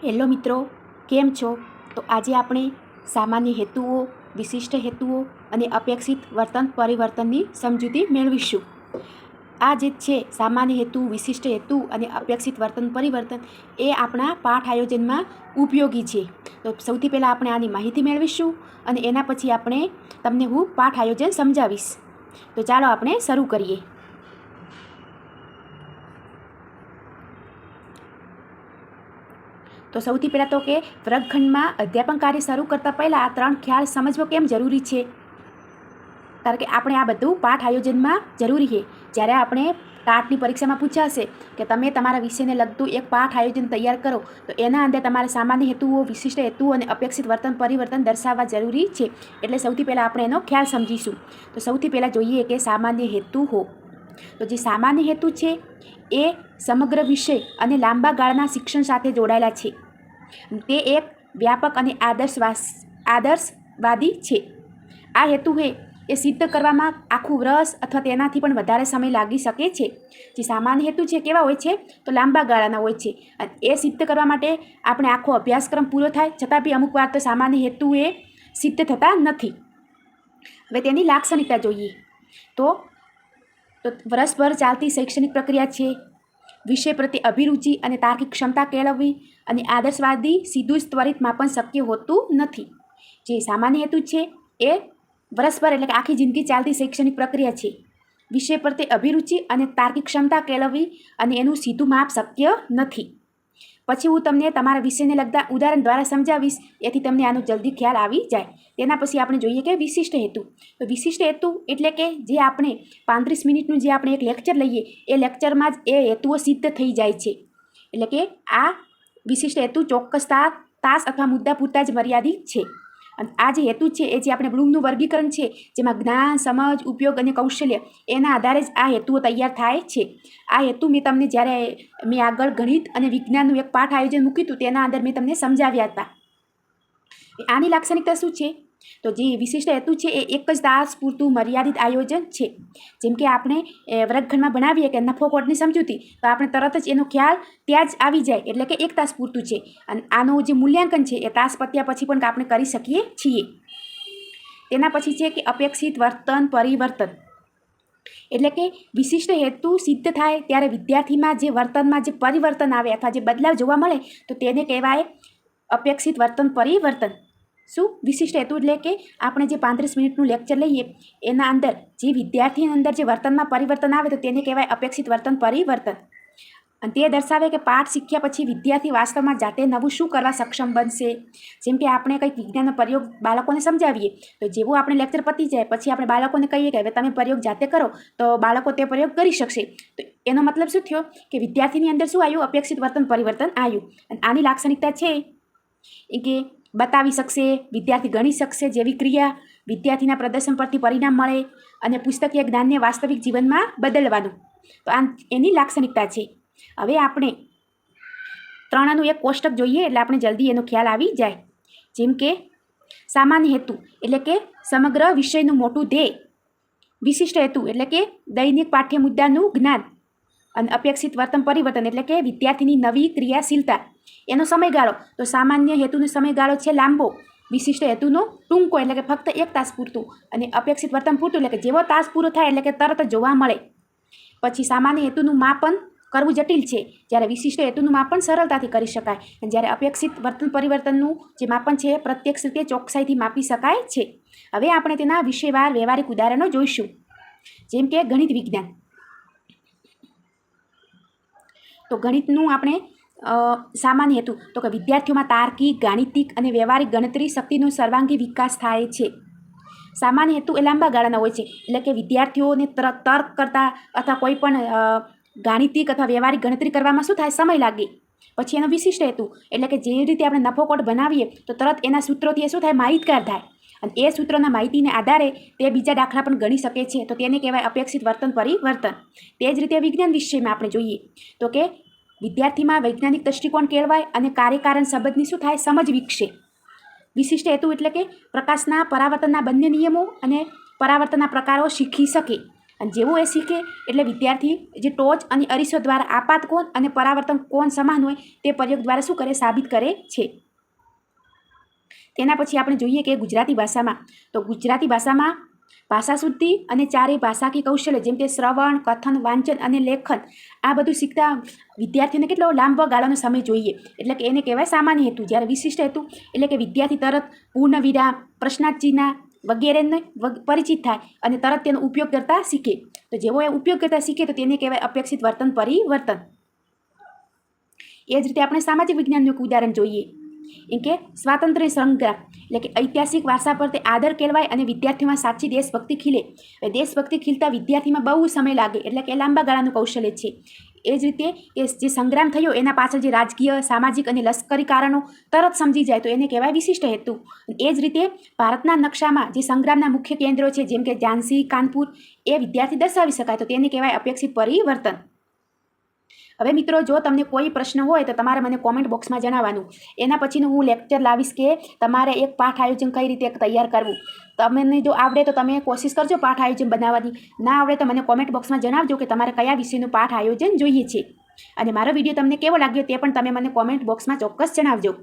Hello મિત્રો, કેમ છો? તો આજે આપણે સામાન્ય હેતુઓ, વિશિષ્ટ હેતુઓ અને અપેક્ષિત વર્તન પરિવર્તનની સમજૂતી મેળવીશું. આ જે છે સામાન્ય હેતુ, વિશિષ્ટ હેતુ અને અપેક્ષિત વર્તન પરિવર્તન એ આપણા પાઠ આયોજનમાં ઉપયોગી છે. તો સૌથી પહેલાં આપણે આની માહિતી મેળવીશું અને એના પછી આપણે તમને હું પાઠ આયોજન સમજાવીશ. તો ચાલો આપણે શરૂ કરીએ. તો સૌથી પહેલાં તો કે વર્ગખંડમાં અધ્યાપન કાર્ય શરૂ કરતાં પહેલાં આ 3 ખ્યાલ સમજવો કેમ જરૂરી છે. કારણ કે આપણે આ બધું પાઠ આયોજનમાં જરૂરી છે. જ્યારે આપણે ટાટની પરીક્ષામાં પૂછાશે કે તમે તમારા વિષયને લગતું એક પાઠ આયોજન તૈયાર કરો, તો એના અંદર તમારે સામાન્ય હેતુઓ, વિશિષ્ટ હેતુઓ અને અપેક્ષિત વર્તન પરિવર્તન દર્શાવવા જરૂરી છે. એટલે સૌથી પહેલાં આપણે એનો ખ્યાલ સમજીશું. તો સૌથી પહેલાં જોઈએ કે સામાન્ય હેતુ હો. તો જે સામાન્ય હેતુ છે એ સમગ્ર વિષય અને લાંબા ગાળાના શિક્ષણ સાથે જોડાયેલા છે. તે એક વ્યાપક અને આદર્શવાદી છે. આ હેતુ એ સિદ્ધ કરવામાં આખું વર્ષ અથવા તેનાથી પણ વધારે સમય લાગી શકે છે. જે સામાન્ય હેતુ છે કેવા હોય છે? તો લાંબા ગાળાના હોય છે. અને એ સિદ્ધ કરવા માટે આપણે આખો અભ્યાસક્રમ પૂરો થાય છતાં બી અમુક વાર તો સામાન્ય હેતુ એ સિદ્ધ થતા નથી. હવે તેની લાક્ષણિકતા જોઈએ તો વર્ષભર ચાલતી શૈક્ષણિક પ્રક્રિયા છે, વિષય પ્રત્યે અભિરુચિ અને તાર્કિક ક્ષમતા કેળવવી અને આદર્શવાદી સીધું જ ત્વરિત માપન શક્ય હોતું નથી. જે સામાન્ય હેતુ છે એ વર્ષભર એટલે કે આખી જિંદગી ચાલતી શૈક્ષણિક પ્રક્રિયા છે. વિષય પ્રત્યે અભિરુચિ અને તાર્કિક ક્ષમતા કેળવવી અને એનું સીધું માપ શક્ય નથી. પછી હું તમને તમારા વિષયને લગતા ઉદાહરણ દ્વારા સમજાવીશ, એથી તમને આનો જલ્દી ખ્યાલ આવી જાય. તેના પછી આપણે જોઈએ કે વિશિષ્ટ હેતુ. તો વિશિષ્ટ હેતુ એટલે કે જે આપણે 35 મિનિટનું જે આપણે એક લેક્ચર લઈએ એ લેક્ચરમાં જ એ હેતુઓ સિદ્ધ થઈ જાય છે. એટલે કે આ વિશિષ્ટ હેતુ ચોક્કસ તાસ અથવા મુદ્દા પૂરતા જ મર્યાદિત છે. અને આ જે હેતુ છે એ જે આપણે બ્લૂમનું વર્ગીકરણ છે, જેમાં જ્ઞાન, સમજ, ઉપયોગ અને કૌશલ્ય એના આધારે જ આ હેતુઓ તૈયાર થાય છે. આ હેતુ મેં આગળ ગણિત અને વિજ્ઞાનનું એક પાઠ આયોજન મૂક્યું હતું તેના અંદર મેં તમને સમજાવ્યા હતા. આની લાક્ષણિકતા શું છે? તો જે વિશિષ્ટ હેતુ છે એ એક જ તાસ પૂરતું મર્યાદિત આયોજન છે. જેમ કે આપણે વર્ગખંડમાં ભણાવીએ કે નફો ખોટની સમજૂતી, તો આપણે તરત જ એનો ખ્યાલ ત્યાં જ આવી જાય, એટલે કે 1 તાસ પૂરતું છે. અને આનું જે મૂલ્યાંકન છે એ તાસ પત્યા પછી પણ આપણે કરી શકીએ છીએ. તેના પછી છે કે અપેક્ષિત વર્તન પરિવર્તન. એટલે કે વિશિષ્ટ હેતુ સિદ્ધ થાય ત્યારે વિદ્યાર્થીમાં જે વર્તનમાં જે પરિવર્તન આવે અથવા જે બદલાવ જોવા મળે તો તેને કહેવાય અપેક્ષિત વર્તન પરિવર્તન. શું? વિશિષ્ટ હેતુ એટલે કે આપણે જે 35 મિનિટનું લેક્ચર લઈએ એના અંદર જે વિદ્યાર્થીની અંદર જે વર્તનમાં પરિવર્તન આવે તો તેને કહેવાય અપેક્ષિત વર્તન પરિવર્તન. અને તે દર્શાવે કે પાઠ શીખ્યા પછી વિદ્યાર્થી વાસ્તવમાં જાતે નવું શું કરવા સક્ષમ બનશે. જેમ કે આપણે કંઈક વિજ્ઞાનનો પ્રયોગ બાળકોને સમજાવીએ તો જેવું આપણે લેક્ચર પતી જાય પછી આપણે બાળકોને કહીએ કે હવે તમે પ્રયોગ જાતે કરો, તો બાળકો તે પ્રયોગ કરી શકશે. તો એનો મતલબ શું થયો કે વિદ્યાર્થીની અંદર શું આવ્યું? અપેક્ષિત વર્તન પરિવર્તન આવ્યું. અને આની લાક્ષણિકતા છે એ કે બતાવી શકશે, વિદ્યાર્થી ગણી શકશે જેવી ક્રિયા, વિદ્યાર્થીના પ્રદર્શન પરથી પરિણામ મળે અને પુસ્તકીય જ્ઞાનને વાસ્તવિક જીવનમાં બદલવાનું. તો આ એની લાક્ષણિકતા છે. હવે આપણે 3નું એક કોષ્ટક જોઈએ એટલે આપણે જલ્દી એનો ખ્યાલ આવી જાય. જેમ કે સામાન્ય હેતુ એટલે કે સમગ્ર વિષયનું મોટું ધ્યેય, વિશિષ્ટ હેતુ એટલે કે દૈનિક પાઠ્ય મુદ્દાનું જ્ઞાન, અને અપેક્ષિત વર્તન પરિવર્તન એટલે કે વિદ્યાર્થીની નવી ક્રિયાશીલતા. એનો સમયગાળો તો સામાન્ય હેતુનો સમયગાળો છે લાંબો, વિશિષ્ટ હેતુનો ટૂંકો એટલે કે ફક્ત 1 તાસ પૂરતું, અને અપેક્ષિત વર્તન પૂરતું એટલે કે જેવો તાસ પૂરો થાય એટલે કે તરત જ જોવા મળે. પછી સામાન્ય હેતુનું માપન કરવું જટિલ છે, જ્યારે વિશિષ્ટ હેતુનું માપન સરળતાથી કરી શકાય. અને જ્યારે અપેક્ષિત વર્તન પરિવર્તનનું જે માપન છે એ પ્રત્યક્ષ રીતે ચોકસાઈથી માપી શકાય છે. હવે આપણે તેના વિષયવાર વ્યવહારિક ઉદાહરણો જોઈશું. જેમ કે ગણિત વિજ્ઞાન. તો ગણિતનું આપણે સામાન્ય હેતુ તો કે વિદ્યાર્થીઓમાં તાર્કિક, ગાણિતિક અને વ્યવહારિક ગણતરી શક્તિનો સર્વાંગી વિકાસ થાય છે. સામાન્ય હેતુ એ લાંબા ગાળાના હોય છે, એટલે કે વિદ્યાર્થીઓને તર્ક કરતા અથવા કોઈ પણ ગાણિતિક અથવા વ્યવહારિક ગણતરી કરવામાં શું થાય? સમય લાગે. પછી એનો વિશિષ્ટ હેતુ એટલે કે જે રીતે આપણે નફો ખોટ બનાવીએ તો તરત એના સૂત્રોથી એ શું થાય? માહિતગાર થાય. અને એ સૂત્રોના માહિતીને આધારે તે બીજા દાખલા પણ ગણી શકે છે, તો તેને કહેવાય અપેક્ષિત વર્તન પરિવર્તન. તે જ રીતે વિજ્ઞાન વિષયમાં આપણે જોઈએ તો કે વિદ્યાર્થીમાં વૈજ્ઞાનિક દૃષ્ટિકોણ કેળવાય અને કાર્યકારણ સંબંધની શું થાય? સમજ વિકસે. વિશિષ્ટ હેતુ એટલે કે પ્રકાશના પરાવર્તનના બંને નિયમો અને પરાવર્તનના પ્રકારો શીખી શકે. અને જેવું એ શીખે એટલે વિદ્યાર્થી જે ટોચ અને અરીસો દ્વારા આપાત કોણ અને પરાવર્તન કોણ સમાન હોય તે પ્રયોગ દ્વારા શું કરે, સાબિત કરે છે. તેના પછી આપણે જોઈએ કે ગુજરાતી ભાષામાં, તો ગુજરાતી ભાષામાં ભાષા શુદ્ધિ અને ચારે ભાષાકીય કૌશલ્ય જેમ કે શ્રવણ, કથન, વાંચન અને લેખન આ બધું શીખતા વિદ્યાર્થીઓને કેટલો લાંબો ગાળાનો સમય જોઈએ, એટલે કે એને કહેવાય સામાન્ય હેતુ. જ્યારે વિશિષ્ટ હેતુ એટલે કે વિદ્યાર્થી તરત પૂર્ણ વિરામ, પ્રશ્નાર્થ ચિહ્ન વગેરેને પરિચિત થાય અને તરત તેનો ઉપયોગ કરતા શીખે. તો જેવો એ ઉપયોગ કરતા શીખે તો તેને કહેવાય અપેક્ષિત વર્તન પરિવર્તન. એ જ રીતે આપણે સામાજિક વિજ્ઞાનનું એક ઉદાહરણ જોઈએ એમ કે સ્વાતંત્ર્ય સંગ્રામ એટલે કે ઐતિહાસિક વારસા પર તે આદર કેળવાય અને વિદ્યાર્થીઓમાં સાચી દેશભક્તિ ખીલે. દેશભક્તિ ખીલતા વિદ્યાર્થીમાં બહુ સમય લાગે, એટલે કે લાંબા ગાળાનું કૌશલ્ય છે. એ જ રીતે કે જે સંગ્રામ થયો એના પાછળ જે રાજકીય, સામાજિક અને લશ્કરી કારણો તરત સમજી જાય તો એને કહેવાય વિશિષ્ટ હેતુ. એ જ રીતે ભારતના નકશામાં જે સંગ્રામના મુખ્ય કેન્દ્રો છે જેમ કે ઝાંસી, કાનપુર એ વિદ્યાર્થી દર્શાવી શકાય તો તેને કહેવાય અપેક્ષિત પરિવર્તન. હવે મિત્રો, જો તમને કોઈ પ્રશ્ન હોય તો તમારે મને કોમેન્ટ બોક્સમાં જણાવવાનું. એના પછીનું હું લેક્ચર લાવીશ કે તમારે એક પાઠ આયોજન કઈ રીતે તૈયાર કરવું. તમને જો આવડે તો તમે કોશિશ કરજો પાઠ આયોજન બનાવવાની. ના આવડે તો મને કોમેન્ટ બોક્સમાં જણાવજો કે તમારે કયા વિષયનું પાઠ આયોજન જોઈએ છે. અને મારો વિડીયો તમને કેવો લાગ્યો તે પણ તમે મને કોમેન્ટ બોક્સમાં ચોક્કસ જણાવજો.